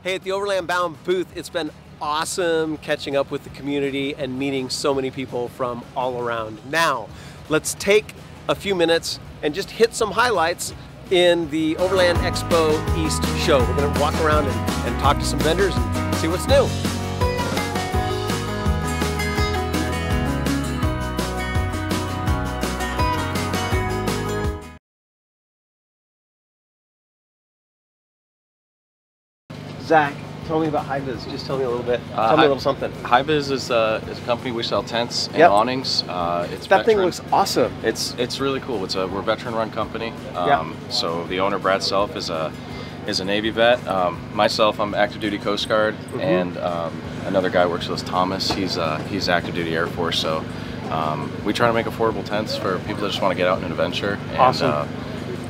Hey, at the Overland Bound booth, it's been awesome catching up with the community and meeting so many people from all around. Now, let's take a few minutes and just hit some highlights in the Overland Expo East show. We're going to walk around and talk to some vendors and see what's new. Zach, tell me about Hivis. Just tell me a little bit. Tell me a little something. Hivis is a company. We sell tents and awnings. That thing looks awesome. It's really cool. We're a veteran-run company. So the owner Brad Self is a Navy vet. Myself, I'm active duty Coast Guard, and another guy works with us, Thomas. He's active duty Air Force. So we try to make affordable tents for people that just want to get out on an adventure. And, awesome.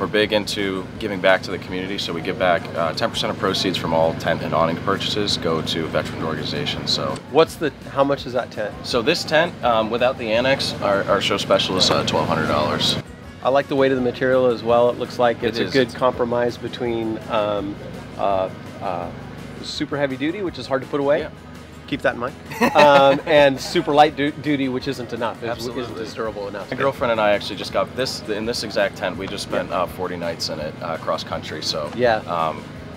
We're big into giving back to the community, so we give back 10% of proceeds from all tent and awning purchases go to veteran organizations. So, how much is that tent? So this tent, without the annex, our show special is $1,200. I like the weight of the material as well. It looks like it's a good compromise between super heavy duty, which is hard to put away. Yeah. Keep that in mind. And super light duty, which isn't enough. Isn't as durable enough. My girlfriend and I actually just got this in this exact tent. We just spent 40 nights in it cross country. So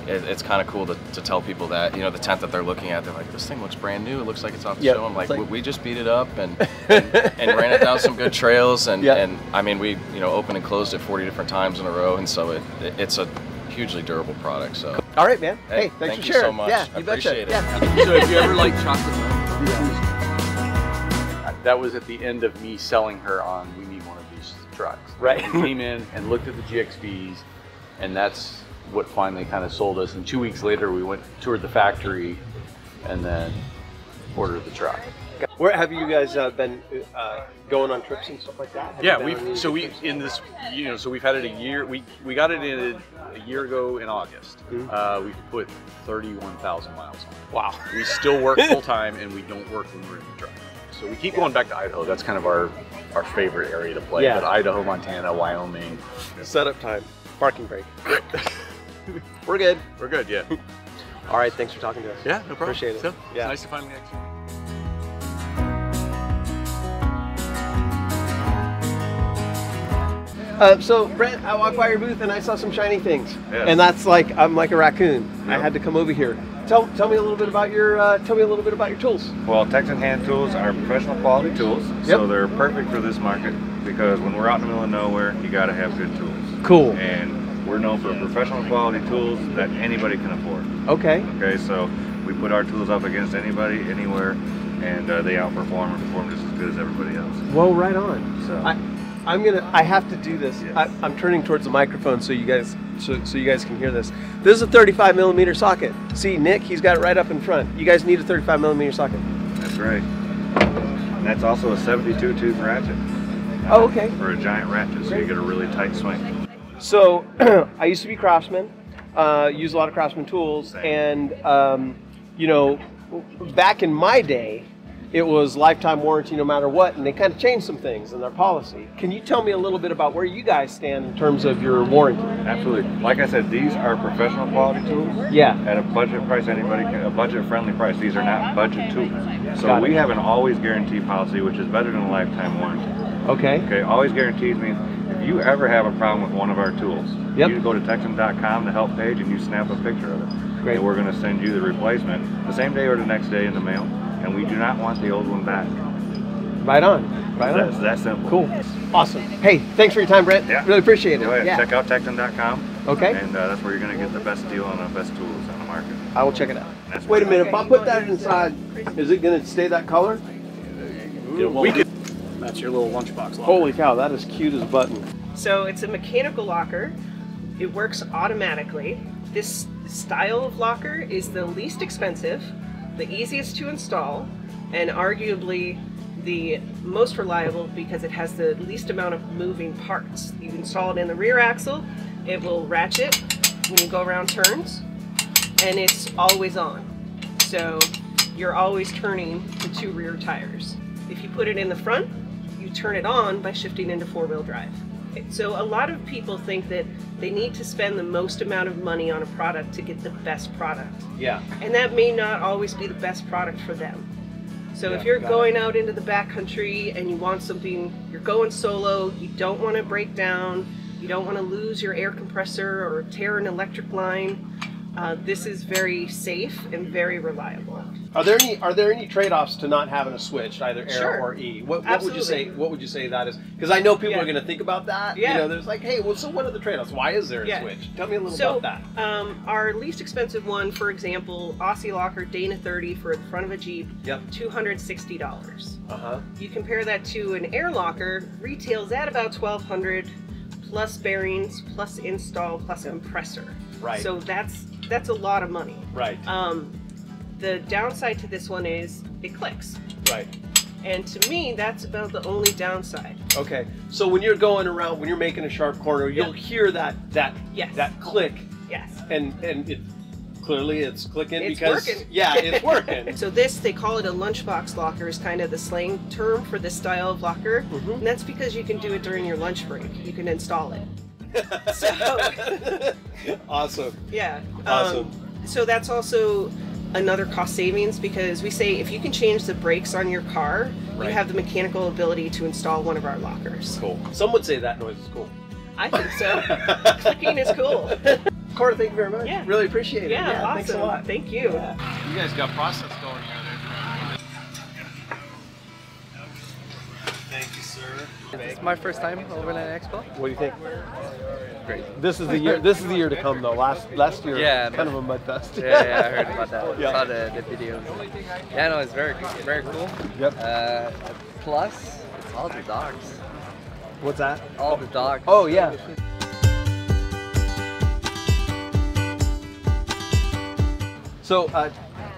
it's kind of cool to tell people that, you know, the tent that they're looking at, they're like, this thing looks brand new. It looks like it's off the show. I'm like, we just beat it up and ran it down some good trails. And I mean, we opened and closed it 40 different times in a row. And so it's a hugely durable product. So all right, man. Hey, thanks for sharing. Thank you so much. Yeah, I appreciate it. Yeah. So if you ever like chocolate milk, that was at the end of me selling her on, we need one of these trucks. Right. We came in and looked at the GXVs, and that's what finally kind of sold us. And 2 weeks later, we toured the factory and then ordered the truck. Where have you guys been going on trips and stuff like that? Yeah, we've had it a year. We got it in a year ago in August. We've put 31,000 miles on it. Wow. We still work full time, and we don't work when we're in the truck. So we keep going back to Idaho. That's kind of our favorite area to play. But Idaho, Montana, Wyoming. Setup time. Parking break. We're good. We're good. Yeah. All right. Thanks for talking to us. Yeah. No problem. Appreciate it. So, it's nice to finally actually. So Brent, I walked by your booth and I saw some shiny things, and that's like I'm like a raccoon. I had to come over here. Tell me a little bit about your tools. Well, Tekton hand tools are professional quality tools, so they're perfect for this market because when we're out in the middle of nowhere, you got to have good tools. Cool. And we're known for professional quality tools that anybody can afford. Okay. Okay, so we put our tools up against anybody, anywhere, and they outperform and perform just as good as everybody else. Well, right on. So. I have to do this. Yes. I'm turning towards the microphone so you guys can hear this. This is a 35mm socket. See, Nick, he's got it right up in front. You guys need a 35mm socket. That's right. And that's also a 72 tooth ratchet. Oh, okay. For a giant ratchet, so you get a really tight swing. So, I used to be Craftsman. Use a lot of Craftsman tools, and back in my day, it was lifetime warranty no matter what, and they kind of changed some things in their policy. Can you tell me a little bit about where you guys stand in terms of your warranty? Absolutely. Like I said, these are professional quality tools. Yeah. At a budget price, a budget-friendly price. These are not budget tools. So we have an always guarantee policy, which is better than a lifetime warranty. Okay. Okay. Always guarantees means if you ever have a problem with one of our tools, you go to Tekton.com, the help page, and you snap a picture of it. Great. And we're going to send you the replacement the same day or the next day in the mail. And we do not want the old one back. Right on. Right on. It's that simple. Cool. Awesome. Hey, thanks for your time, Brent. Yeah. Really appreciate it. Go ahead. Check out Tekton.com. Okay. And that's where you're going to get the best deal on the best tools on the market. I will check it out. Wait a minute. If I put that inside, is it going to stay that color? That's your little lunchbox locker. Holy cow, that is cute as a button. So it's a mechanical locker. It works automatically. This style of locker is the least expensive, the easiest to install, and arguably the most reliable because it has the least amount of moving parts. You install it in the rear axle, it will ratchet when you go around turns, and it's always on. So you're always turning the two rear tires. If you put it in the front, you turn it on by shifting into four-wheel drive. So a lot of people think that they need to spend the most amount of money on a product to get the best product. Yeah. And that may not always be the best product for them. So if you're going out into the backcountry and you want something, you're going solo, you don't want to break down, you don't want to lose your air compressor or tear an electric line, this is very safe and very reliable. Are there any trade-offs to not having a switch, either air or E? What would you say? What would you say that is? Because I know people are going to think about that. Yeah. You know, there's like, hey, well, so what are the trade-offs? Why is there a switch? Tell me a little about that. Our least expensive one, for example, Aussie Locker Dana 30 for the front of a Jeep, $260. You compare that to an air locker, retails at about $1,200 plus bearings, plus install, plus compressor. Right. So that's a lot of money. Right. The downside to this one is it clicks. Right. And to me, that's about the only downside. Okay. So when you're going around, when you're making a sharp corner, you'll hear that click. Yes. And it clearly it's clicking it's because working. Yeah, it's working. So this, they call it a lunchbox locker, is kind of the slang term for this style of locker. And that's because you can do it during your lunch break. You can install it. So, awesome. Yeah. Awesome. So that's also another cost savings, because we say if you can change the brakes on your car, you have the mechanical ability to install one of our lockers. Cool. Some would say that noise is cool. I think so. Clicking is cool. Cora, thank you very much. Yeah. Really appreciate it. Yeah, awesome. Thanks a lot. Thank you. You guys got process going here. Thank you, sir. It's my first time Overland Expo. What do you think? Great. This is the year. This is the year to come, though. Last year, kind of a mud fest. Yeah, I heard about that. I saw the video. Yeah, no, it's very cool. Yep. Plus, it's all the dogs. What's that? All the dogs. Oh yeah. So,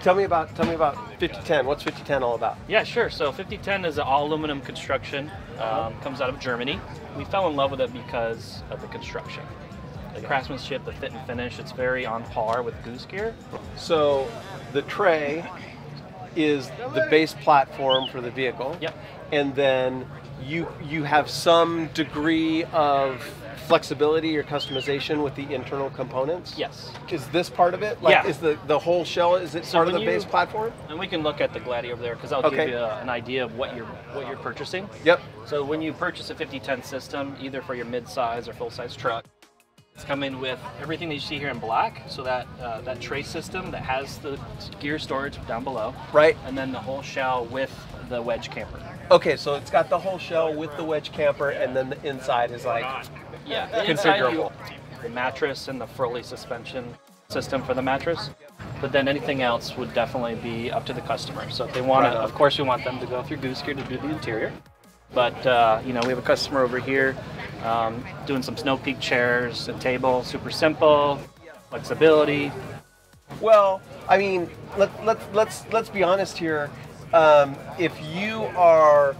tell me about 5010. What's 5010 all about? Yeah, sure. So 5010 is an all aluminum construction. Comes out of Germany. We fell in love with it because of the construction, the craftsmanship, the fit and finish. It's very on par with Goose gear. So, the tray is the base platform for the vehicle. Yep. And then you have some degree of flexibility or customization with the internal components? Yes. Is this part of it? Like, yeah. Is the whole shell, is it part of the base platform? And we can look at the Glacier over there, because I'll give you an idea of what you're purchasing. Yep. So when you purchase a 5010 system, either for your mid-size or full-size truck, it's coming with everything that you see here in black. So that tray system that has the gear storage down below. Right. And then the whole shell with the wedge camper. Okay, so it's got the whole shell with the wedge camper, and then the inside is like configurable. The mattress and the Furley suspension system for the mattress. But then anything else would definitely be up to the customer. So if they want to, of course we want them to go through Goose gear to do the interior. But we have a customer over here doing some Snow Peak chairs and table, super simple, flexibility. Well, I mean, let's be honest here. If you are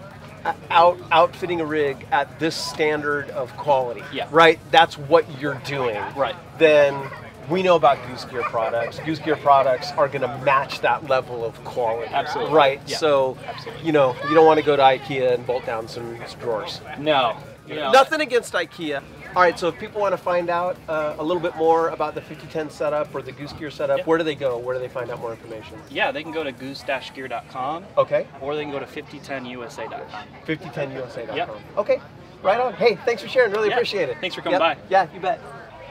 outfitting a rig at this standard of quality, right? That's what you're doing, right? Then we know about Goose gear products. Goose gear products are going to match that level of quality, absolutely, right? Yeah. So, absolutely. You don't want to go to IKEA and bolt down some drawers. No, nothing against IKEA. All right, so if people want to find out a little bit more about the 5010 setup or the Goose gear setup, where do they go? Where do they find out more information? Yeah, they can go to goose-gear.com. Okay. Or they can go to 5010usa.com. 5010usa.com. Yep. Okay, right on. Hey, thanks for sharing. Really appreciate it. Thanks for coming by. Yeah, you bet.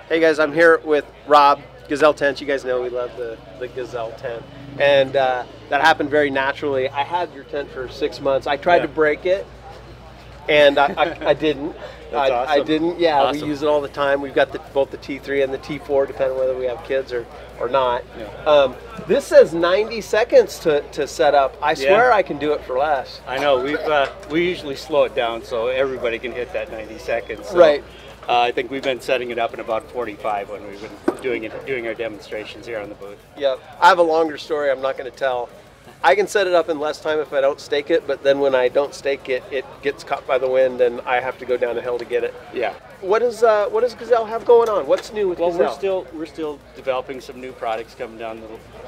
Hey guys, I'm here with Rob, Gazelle Tents. You guys know we love the Gazelle tent. And that happened very naturally. I had your tent for 6 months. I tried to break it, and I didn't. That's awesome. I didn't. Yeah, awesome. We use it all the time. We've got both the T3 and the T4, depending on whether we have kids or not. Yeah. This says 90 seconds to set up. I swear I can do it for less. I know. We usually slow it down so everybody can hit that 90 seconds. So, right. I think we've been setting it up in about 45 when we've been doing our demonstrations here on the booth. Yep. I have a longer story I'm not going to tell. I can set it up in less time if I don't stake it, but then when I don't stake it, it gets caught by the wind and I have to go down the hill to get it. Yeah. What does Gazelle have going on? What's new with Gazelle? We're still developing some new products coming down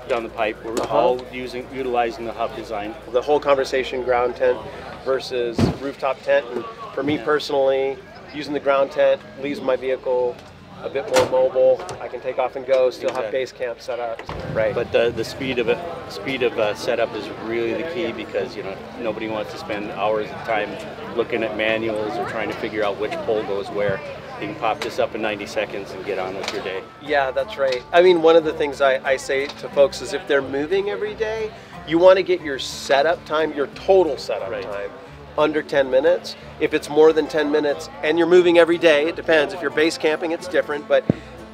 the pipe. We're all utilizing the hub design. The whole conversation, ground tent versus rooftop tent. And for me personally, using the ground tent leaves my vehicle a bit more mobile. I can take off and go, still have base camp set up. Right. But the speed of setup is really the key, because nobody wants to spend hours of time looking at manuals or trying to figure out which pole goes where. You can pop this up in 90 seconds and get on with your day. Yeah, that's right. I mean, one of the things I say to folks is if they're moving every day, you want to get your setup time, your total setup time, under 10 minutes. If it's more than 10 minutes and you're moving every day, it depends. If you're base camping, it's different, but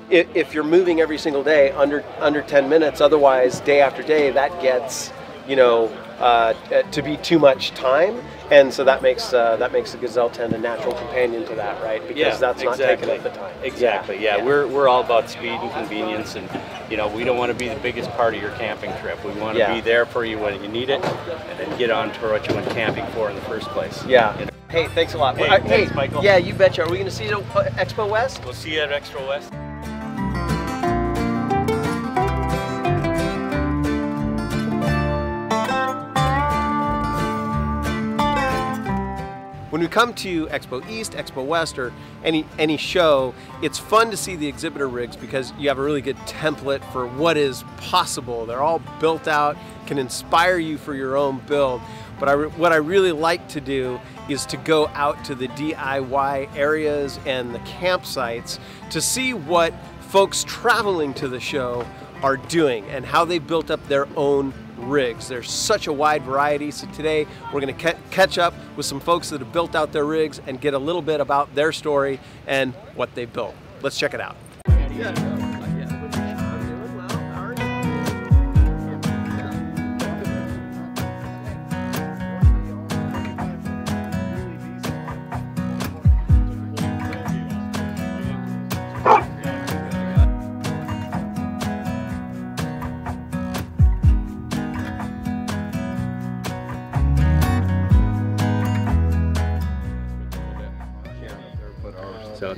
if you're moving every single day under 10 minutes, otherwise day after day, that gets, to be too much time. And so that makes the Gazelle tent a natural companion to that, right? Because that's not taking up the time. Exactly. Yeah. We're all about speed and convenience, and we don't want to be the biggest part of your camping trip. We want to be there for you when you need it, and then get on to what you went camping for in the first place. Yeah. Hey, thanks a lot. Hey, thanks, Michael. Yeah, you betcha. Are we going to see you at Expo West? We'll see you at Expo West. When we come to Expo East, Expo West, or any show, it's fun to see the exhibitor rigs because you have a really good template for what is possible. They're all built out, can inspire you for your own build. But what I really like to do is to go out to the DIY areas and the campsites to see what folks traveling to the show are doing and how they built up their own rigs. There's such a wide variety, so today we're going to catch up with some folks that have built out their rigs and get a little bit about their story and what they built. Let's check it out.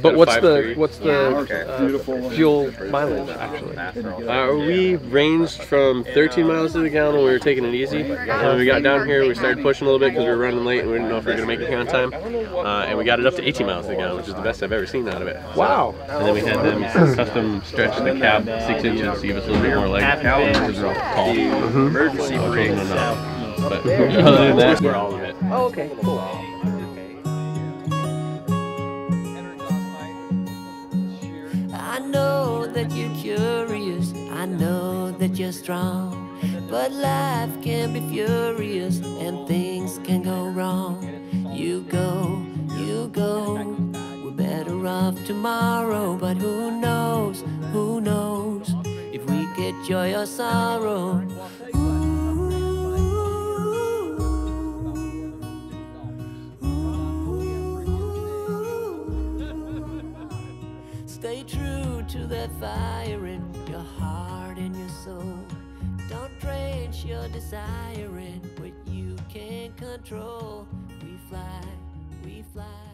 But what's the fuel mileage actually? We ranged from 13 miles to the gallon when we were taking it easy. When we got down here, we started pushing a little bit because we were running late and we didn't know if we were going to make it here on time. And we got it up to 18 miles to the gallon, which is the best I've ever seen out of it. Wow! And then we had them custom stretch the cab 6 inches to give us a little bit more leg because we're all tall. Emergency brakes. But other than that, we're all of it. Oh, okay, cool. I know that you're curious, I know that you're strong, but life can be furious and things can go wrong. You go, we're better off tomorrow, but who knows if we get joy or sorrow. Stay true to that fire in your heart and your soul. Don't drench your desire in what you can't control. We fly, we fly.